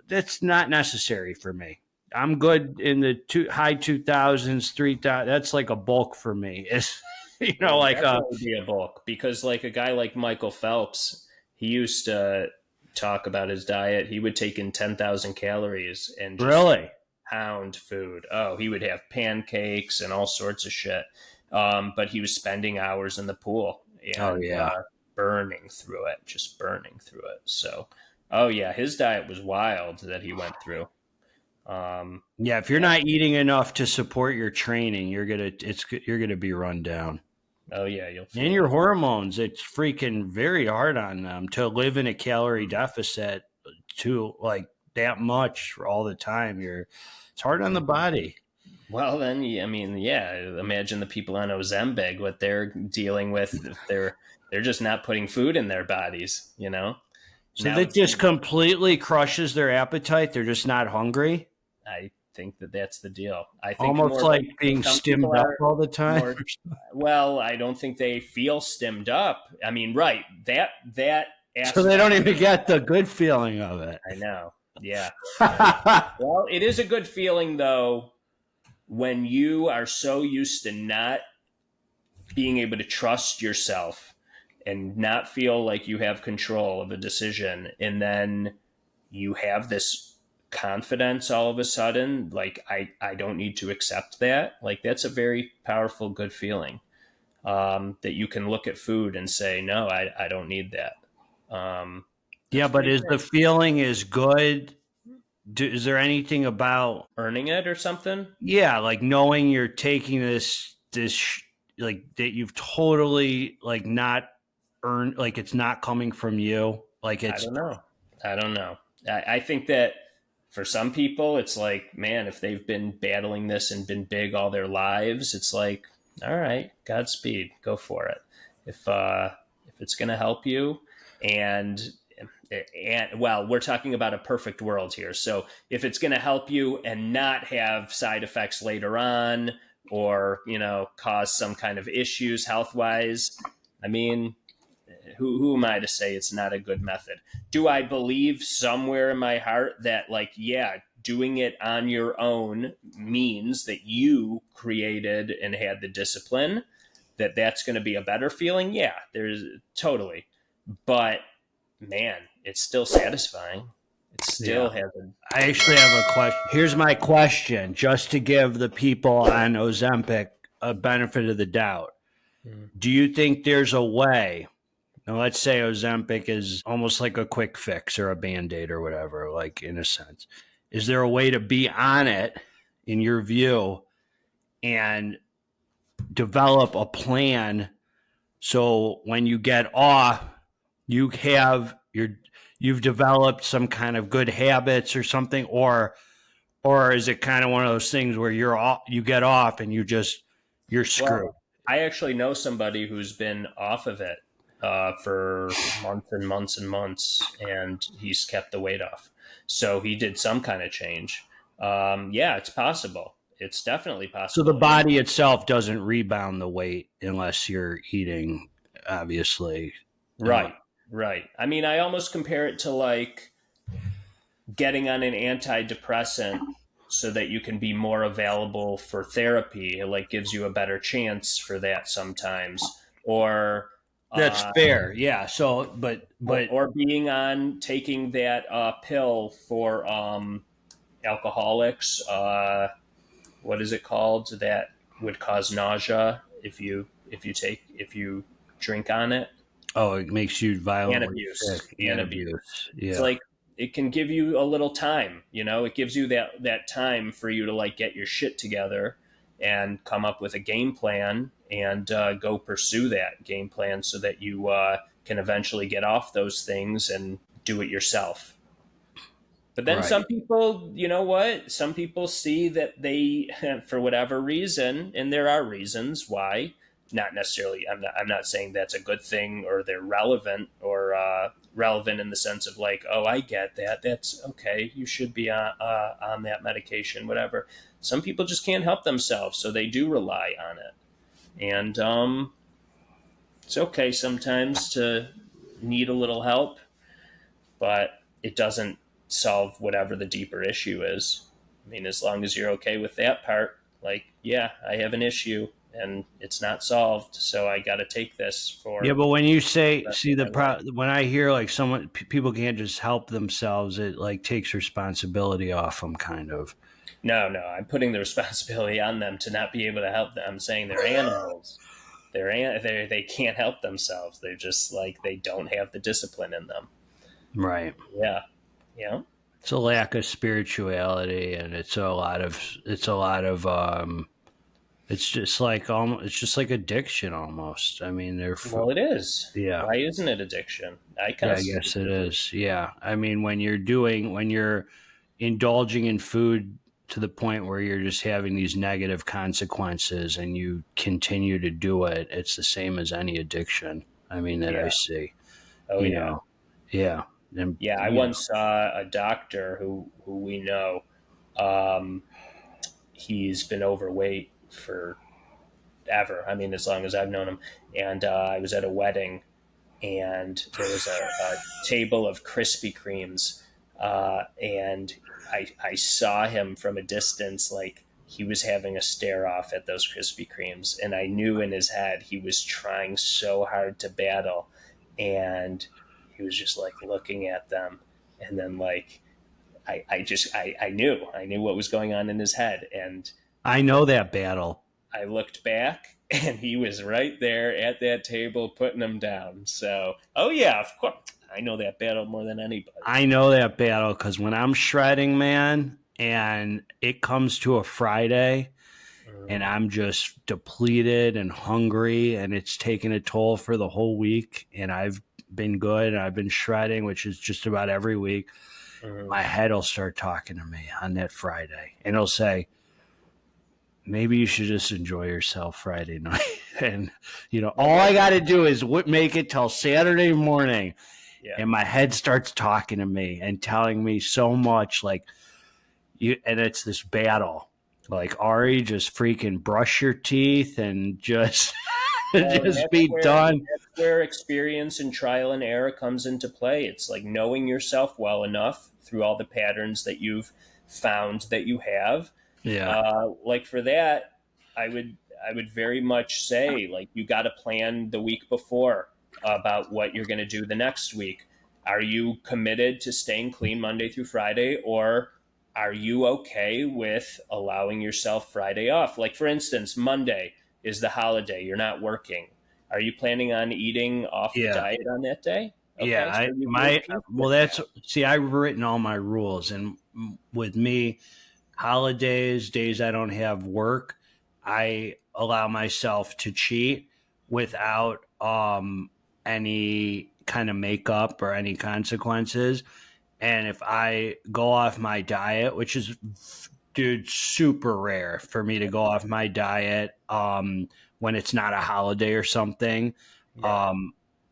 that's not necessary for me. I'm good in the high 2000s, 3,000. That's like a bulk for me. It's, like be a bulk, because like a guy like Michael Phelps, he used to talk about his diet. He would take in 10,000 calories and just pound food. Oh, he would have pancakes and all sorts of shit. But he was spending hours in the pool and burning through it. So, his diet was wild that he went through. If you're not eating enough to support your training, you're gonna be run down. Oh yeah, and your hormones. It's freaking very hard on them to live in a calorie deficit to like that much for all the time. It's hard on the body. Well, then, imagine the people on Ozempic, what they're dealing with. If they're just not putting food in their bodies, So that just completely crushes their appetite. They're just not hungry. I think that's the deal. I think almost like being stimmed up all the time. Well, I don't think they feel stimmed up. I mean, right. That so they don't even get the good feeling of it. I know. Yeah. Well, it is a good feeling though when you are so used to not being able to trust yourself and not feel like you have control of a decision, and then you have this confidence all of a sudden, like I don't need to accept that. Like that's a very powerful, good feeling, that you can look at food and say, no, I don't need that. But is the feeling is good? Is there anything about earning it or something? Yeah, like knowing you're taking this like that you've totally like not earned, like it's not coming from you. Like it's I don't know. I think that for some people, it's like, man, if they've been battling this and been big all their lives, it's like, all right, Godspeed, go for it. If it's going to help you, and well, we're talking about a perfect world here. So if it's going to help you and not have side effects later on, or cause some kind of issues health wise, I mean, who am I to say it's not a good method? Do I believe somewhere in my heart that doing it on your own means that you created and had the discipline, that's going to be a better feeling? Yeah, there's totally. But man, it's still satisfying. It still has I actually have a question. Here's my question, just to give the people on Ozempic a benefit of the doubt. Do you think there's a way? Now, let's say Ozempic is almost like a quick fix or a Band-Aid or whatever, like in a sense. Is there a way to be on it, in your view, and develop a plan so when you get off, you've developed some kind of good habits or something, or is it kind of one of those things where you get off and you're screwed? Well, I actually know somebody who's been off of it for months and months and months, and he's kept the weight off. So he did some kind of change. It's possible. It's definitely possible. So the body itself doesn't rebound the weight unless you're eating, obviously. Right. I mean, I almost compare it to like getting on an antidepressant so that you can be more available for therapy. It like gives you a better chance for that sometimes. Or that's fair. Yeah. So, but or being on taking that pill for alcoholics. What is it called? That would cause nausea if you drink on it. Oh, it makes you violently sick. And abuse. Yeah. It's like it can give you a little time. It gives you that time for you to like get your shit together and come up with a game plan and go pursue that game plan so that you can eventually get off those things and do it yourself. But then some people, you know what? Some people see that they, for whatever reason, and there are reasons why, not necessarily, I'm not saying that's a good thing or they're relevant or relevant in the sense of like, oh, I get that. That's okay. You should be on that medication, whatever. Some people just can't help themselves, so they do rely on it. And it's okay sometimes to need a little help, but it doesn't solve whatever the deeper issue is. I mean, as long as you're okay with that part, like, yeah, I have an issue and it's not solved, so I got to take this for. Yeah, but when you say, when I hear like people can't just help themselves, it like takes responsibility off them, kind of. No, I'm putting the responsibility on them to not be able to help them. I'm saying they're animals. They can't help themselves. They're just like, they don't have the discipline in them. Right. Yeah. It's a lack of spirituality, and it's just like addiction almost. I mean, well, it is. Yeah. Why isn't it addiction? I guess it is. Yeah. I mean, when you're indulging in food to the point where you're just having these negative consequences and you continue to do it, it's the same as any addiction. I mean, that I see. Oh, you yeah. know? Yeah. And, I once saw a doctor who we know. He's been overweight forever. I mean, as long as I've known him. And I was at a wedding, and there was a table of Krispy Kremes, and I saw him from a distance, like he was having a stare off at those Krispy Kremes, and I knew in his head he was trying so hard to battle, and he was just like looking at them, and then like I knew what was going on in his head, and I know that battle. I looked back, and he was right there at that table putting them down. So, oh yeah, of course, I know that battle more than anybody. I know that battle because when I'm shredding, man, and it comes to a Friday, and I'm just depleted and hungry, and it's taking a toll for the whole week, and I've been good, and I've been shredding, which is just about every week. My head will start talking to me on that Friday, and it'll say, maybe you should just enjoy yourself Friday night. And, all I got to do is make it till Saturday morning. Yeah. And my head starts talking to me and telling me so much, like, and it's this battle. Like, Ari, just freaking brush your teeth and just be done. That's where experience and trial and error comes into play. It's like knowing yourself well enough through all the patterns that you've found that you have. Yeah. Like for that, I would very much say, like, you got to plan the week before about what you're going to do the next week. Are you committed to staying clean Monday through Friday, or are you okay with allowing yourself Friday off? Like, for instance, Monday is the holiday. You're not working. Are you planning on eating off the diet on that day? Okay, yeah. I've written all my rules, and with me, holidays, days I don't have work, I allow myself to cheat without any kind of makeup or any consequences. And if I go off my diet, which is, dude, super rare for me to go off my diet when it's not a holiday or something,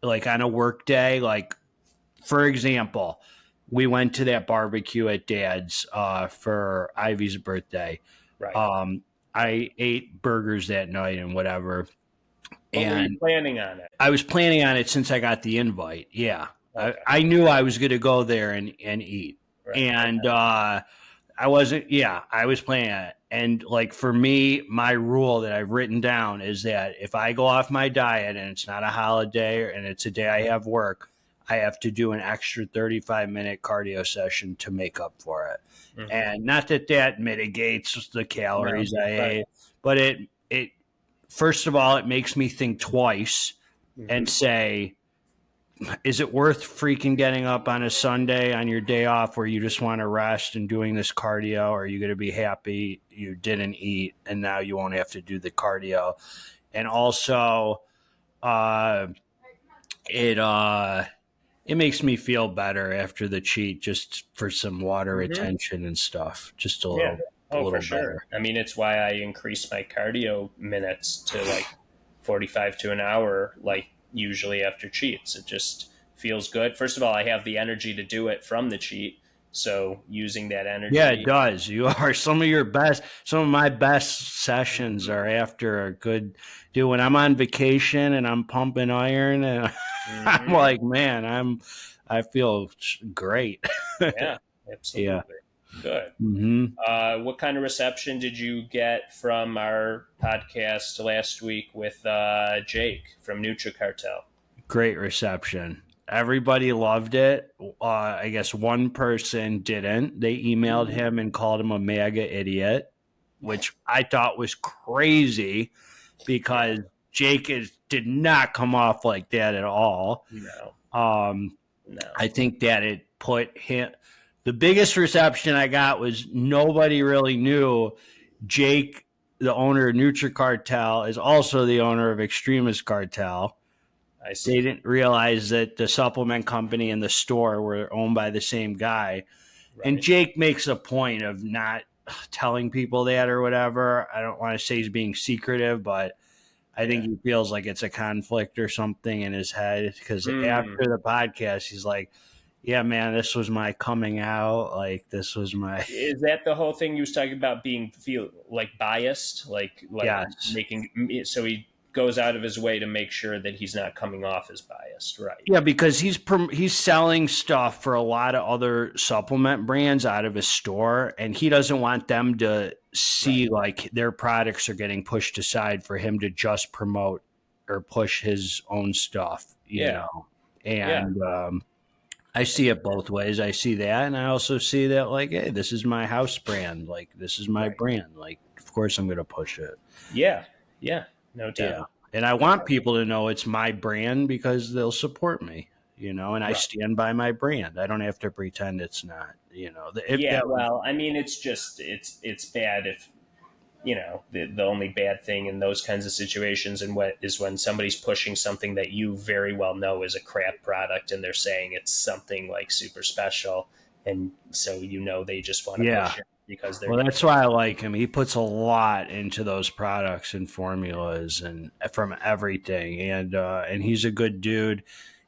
like on a work day, like, for example, we went to that barbecue at Dad's for Ivy's birthday. Right. I ate burgers that night and whatever. Were you planning on it? I was planning on it since I got the invite. Yeah. Okay. I knew I was going to go there and eat. Right. And I was planning on it. And like for me, my rule that I've written down is that if I go off my diet and it's not a holiday and it's a day I have work, I have to do an extra 35-minute cardio session to make up for it. Mm-hmm. And not that mitigates the calories I ate, but it first of all, it makes me think twice and say, is it worth freaking getting up on a Sunday on your day off where you just want to rest and doing this cardio? Or are you going to be happy you didn't eat and now you won't have to do the cardio? and also it makes me feel better after the cheat, just for some water retention and stuff. Just a little, for sure. better. I mean, it's why I increase my cardio minutes to like 45 to an hour, like usually after cheats. It just feels good. First of all, I have the energy to do it from the cheat. So using that energy. Yeah, it does. You are some of my best sessions are after a good, dude, when I'm on vacation and I'm pumping iron and I'm like, man, I feel great. Yeah, absolutely. Yeah. Good. What kind of reception did you get from our podcast last week with Jake from Nutricartel? Great reception. Everybody loved it. I guess one person didn't. They emailed him and called him a mega idiot, which I thought was crazy because Jake did not come off like that at all. No. I think that it put him. The biggest reception I got was nobody really knew Jake, the owner of Nutricartel, is also the owner of Xtremis Cartel. I see. They didn't realize that the supplement company and the store were owned by the same guy. Right. And Jake makes a point of not telling people that or whatever. I don't want to say he's being secretive, but I think he feels like it's a conflict or something in his head because after the podcast, he's like, yeah, man, this was my coming out. Like, this was my. Is that the whole thing you was talking about feel like biased? Like yes. Making, so he goes out of his way to make sure that he's not coming off as biased, right? Yeah, because he's selling stuff for a lot of other supplement brands out of his store, and he doesn't want them to see like their products are getting pushed aside for him to just promote or push his own stuff, you know. And I see it both ways. I see that, and I also see that like, hey, this is my house brand. Like, this is my brand. Like, of course I'm going to push it. Yeah, no doubt. Yeah. And I want people to know it's my brand because they'll support me, you know, and I stand by my brand. I don't have to pretend it's not, you know. Well, I mean, it's just, it's bad if, you know, the only bad thing in those kinds of situations and what is when somebody's pushing something that you very well know is a crap product and they're saying it's something like super special. And so, you know, they just want to push it. Because that's why I like him. He puts a lot into those products and formulas and from everything, and he's a good dude.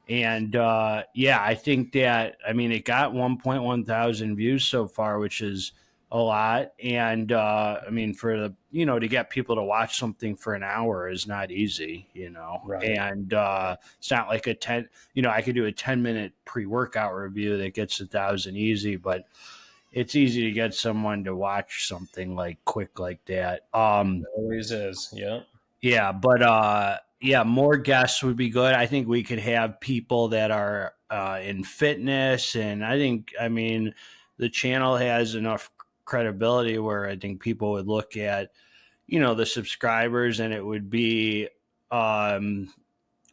And I think that it got 1.1 thousand views so far, which is a lot. And for the to get people to watch something for an hour is not easy, you know. Right. And it's not like I could do a 10-minute pre-workout review that gets 1,000 easy, but it's easy to get someone to watch something like quick like that. It always is. Yeah. Yeah. But more guests would be good. I think we could have people that are in fitness. And I think, the channel has enough credibility where I think people would look at, the subscribers and it would be,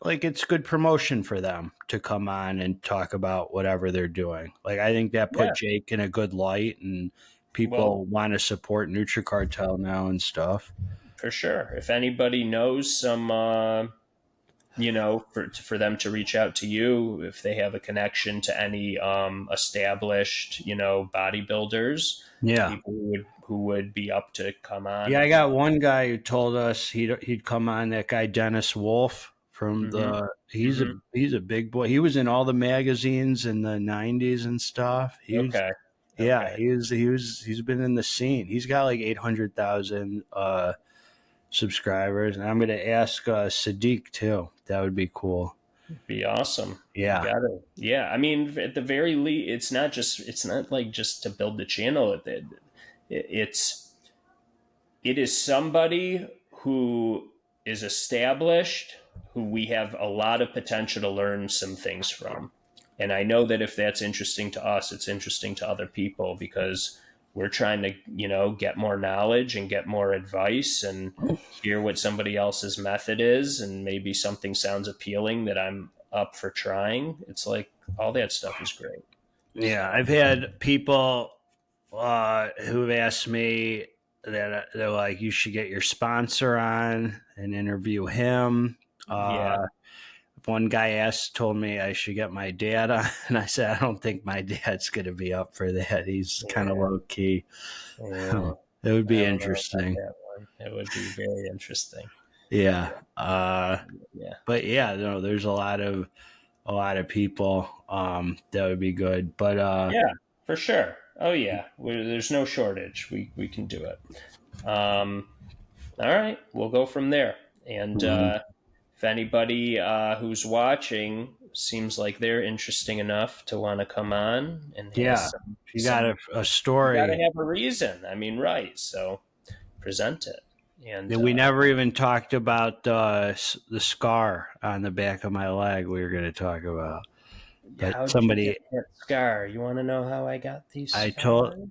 like it's good promotion for them to come on and talk about whatever they're doing. Like, I think that put Jake in a good light and people want to support Nutricartel now and stuff. For sure. If anybody knows some, for them to reach out to you, if they have a connection to any established, bodybuilders, people who would be up to come on. Yeah, I got one guy who told us he'd come on, that guy Dennis Wolf. From he's a big boy. He was in all the magazines in the 90s and stuff. He's been in the scene. He's got like 800,000 subscribers, and I'm going to ask Sadiq too. That would be cool. Be awesome. Yeah. Yeah. At the very least, it's not like just to build the channel. It is somebody who is established, who we have a lot of potential to learn some things from. And I know that if that's interesting to us, it's interesting to other people because we're trying to, get more knowledge and get more advice and hear what somebody else's method is. And maybe something sounds appealing that I'm up for trying. It's like all that stuff is great. Yeah. I've had people who've asked me they're like, you should get your sponsor on and interview him. One guy told me I should get my dad on, and I said, I don't think my dad's going to be up for that. He's kind of low key. Yeah. It would be interesting. It would be very interesting. Yeah. But yeah, no, there's a lot of people that would be good. But yeah, for sure. Oh yeah, there's no shortage. We can do it. All right, we'll go from there. And if anybody who's watching seems like they're interesting enough to want to come on and you got a story, you got to have a reason. I mean, right? So present it. And we never even talked about the scar on the back of my leg. We were going to talk about. But how somebody did you get that scar? You want to know how I got these? The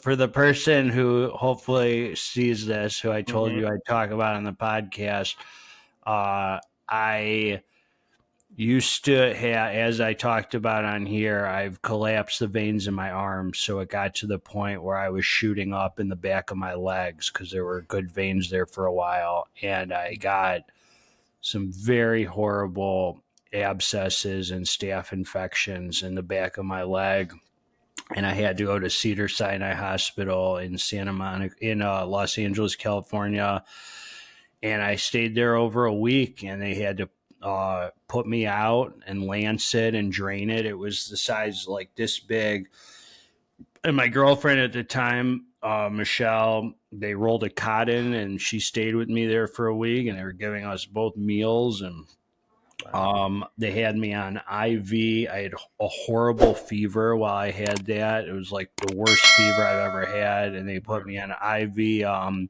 for the person who hopefully sees this, who I told you I'd talk about on the podcast, I used to have, as I talked about on here, I've collapsed the veins in my arms, so it got to the point where I was shooting up in the back of my legs because there were good veins there for a while, and I got some very horrible abscesses and staph infections in the back of my leg, and I had to go to Cedars-Sinai Hospital in Santa Monica, in Los Angeles, California, and I stayed there over a week, and they had to put me out and lance it and drain it. It was the size like this big, and my girlfriend at the time, Michelle, they rolled a cot in, and she stayed with me there for a week, and they were giving us both meals, and they had me on IV. I had a horrible fever while I had that. It was like the worst fever I've ever had, and they put me on IV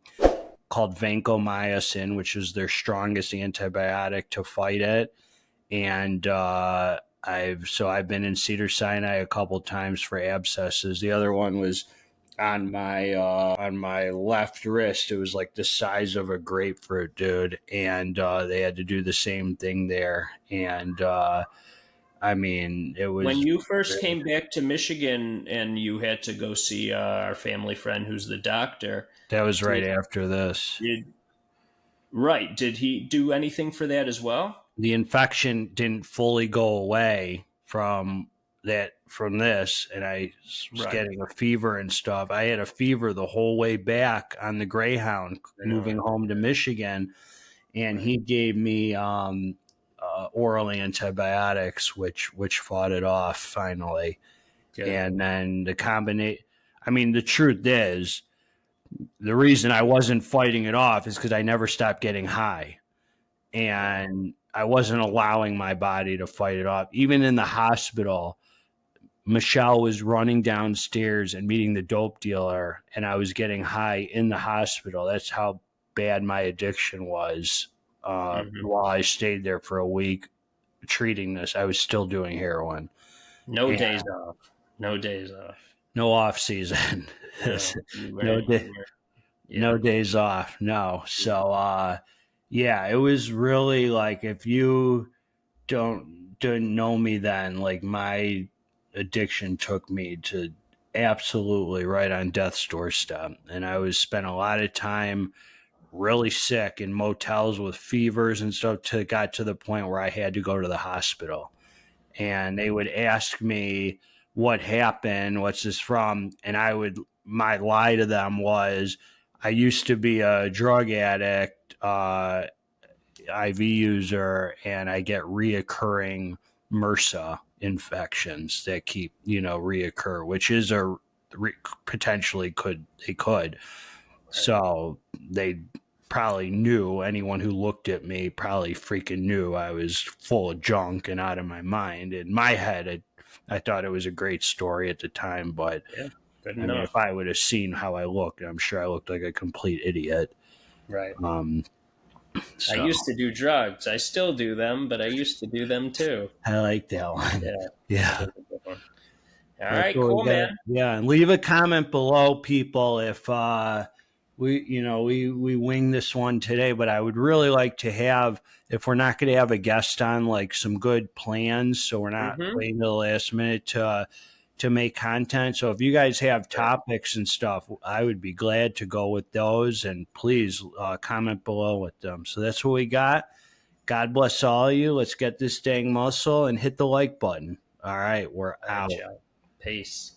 called vancomycin, which is their strongest antibiotic to fight it. And I've been in Cedars-Sinai a couple times for abscesses. The other one was on my left wrist. It was like the size of a grapefruit, dude, and they had to do the same thing there. And I mean, it was when you first came back to Michigan and you had to go see our family friend who's the doctor. That was right after this. Did he do anything for that as well? The infection didn't fully go away from this, and I was getting a fever and stuff. I had a fever the whole way back on the Greyhound moving home to Michigan, and he gave me oral antibiotics, which fought it off finally. Good. And then the truth is, the reason I wasn't fighting it off is because I never stopped getting high, and I wasn't allowing my body to fight it off. Even in the hospital, Michelle was running downstairs and meeting the dope dealer, and I was getting high in the hospital. That's how bad my addiction was. While I stayed there for a week treating this, I was still doing heroin. No days off. No off season. No days off. No. So, it was really like, if you didn't know me then, like, my addiction took me to absolutely right on death's doorstep, and I spent a lot of time really sick in motels with fevers and stuff, got to the point where I had to go to the hospital, and they would ask me what happened, what's this from, and my lie to them was, I used to be a drug addict, IV user, and I get reoccurring MRSA infections that keep, reoccur, which is potentially could. So they probably knew, anyone who looked at me probably freaking knew I was full of junk and out of my mind. In my head, I thought it was a great story at the time, but if I would have seen how I looked, I'm sure I looked like a complete idiot. Right. So. I used to do drugs. I still do them, but I used to do them too. I like that one. Yeah. All right, cool, man. Yeah, and leave a comment below, people, if we wing this one today, but I would really like to have, if we're not going to have a guest on, like some good plans, so we're not waiting till the last minute to to make content. So if you guys have topics and stuff, I would be glad to go with those, and please comment below with them. So that's what we got. God bless all of you. Let's get this dang muscle and hit the like button. All right, we're out. Peace.